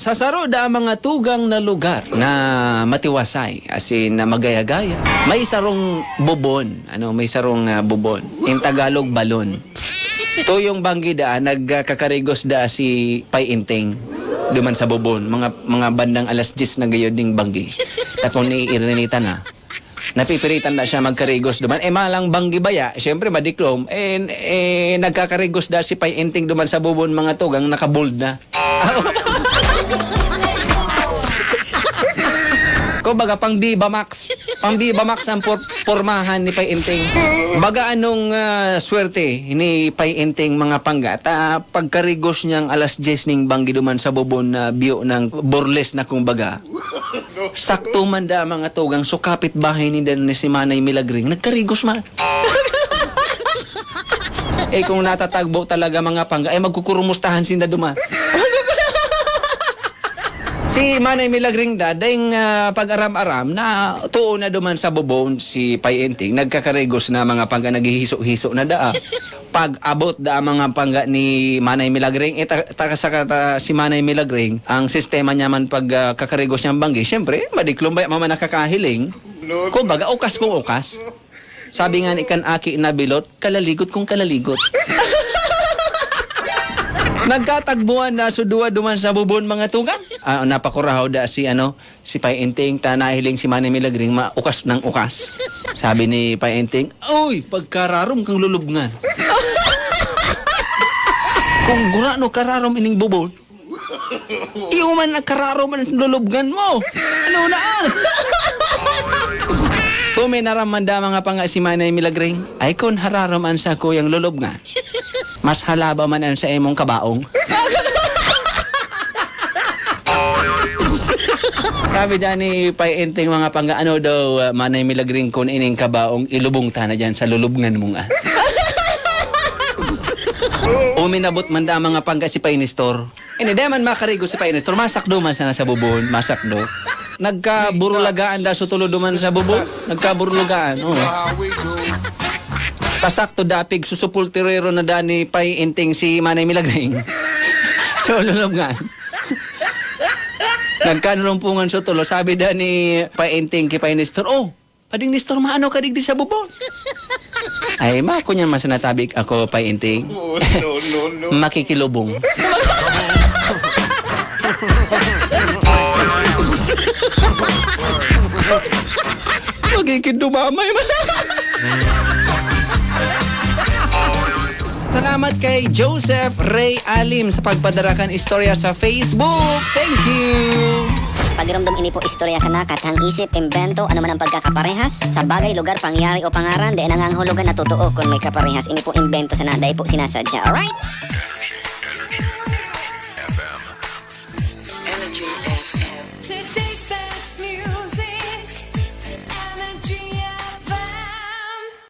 Sa saroda ang mga tugang na lugar na matiwasay, as in na magaya-gaya. May sarong bubon, may sarong bubon. In Tagalog, balon. To yung banggi da, nagkakarigos da si Pai Inting. Duman sa bubon, mga bandang alas 10 na gayod ding banggi. Tapos ni Irenita na. Napipiritan na siya magkarigos duman. Malang banggi baya, syempre madiklom. Nagkakarigos da si Pai Inting duman sa bubon mga tugang nakabold na. Baga pang Viva Max. Pang Viva Max ang pormahan ni Pai Inting. Baga anong swerte ni Pai Inting mga panggat. Pagkarigos niyang alas 10 ning banggi duman sa bubon na biyo ng borles na kumbaga. Sakto man da mga tugang so kapit bahay ni si Manay Milagring. Nagkarigos man. Kung natatagbo talaga mga pangga, magkukurumustahan sinda duman. Si Manay Milagring daing pag-aram-aram na tuon na duman sa bubon si Pai Inting, nagkakarigos na mga pangga naghihiso-hiso na daa. Pag abot da mga pangga ni Manay Milagring, si Manay Milagring, ang sistema niya man pag kakarigos niyang banggi, syempre, madiklom ba mama nakakahiling? Kumbaga, ukas kung ukas. Sabi nga ni Kanaki na bilot, kalaligot kung kalaligot. Nagkatagbuan na sudua duman sa bubon mga tugang. Napakurahaw da si Pai Inting tanahiling si Manay Milagring maukas ng ukas. Sabi ni Pai Inting, "Uy, pagkararom kang lulubngan." Kung gurano kararom ining bubon, iyo man nagkararom ang lulubngan mo. Ano na? Kung naramanda mga panga si Manay Milagring, ay kung hararaman sa kuyang lulubngan, mas halaba man ang sa imong kabaong. Sabi dyan ni Pai Inting mga pangga, Manay Milagring kung ining kabaong, ilubong ta na dyan sa lulubngan mong Uminabot man da mga pangga si Pai Nestor. Hindi man makarigo si Pai Nestor, masakdo man sana sa bubon, masakdo. Nagkaburulagaan da sutulo duman sa bubon, nagkaburulagaan. Pasakto dapig susupultirero na da ni Pai Inting si Manay Milagring. So lulubngan. Nagkanulumpungan sa tulo. Sabi da ni Pai Inting kay Pai Nestor, pading Nestor, maano ka digdi sa bubon? Ay, mako niyan masanatabik ako, Pai Inting. No. Makikilubong. Magkikidumamay man. Salamat kay Joseph Ray Alim sa pagpadarakan istorya sa Facebook. Thank you! Pagramdam ini po istorya sa nakat, hang isip, imbento, ano man ang pagkakaparehas, sa bagay, lugar, pangyari o pangaran, di nangangahulugan na totoo kung may kaparehas. Ini po imbento sa naday po sinasadya. Alright?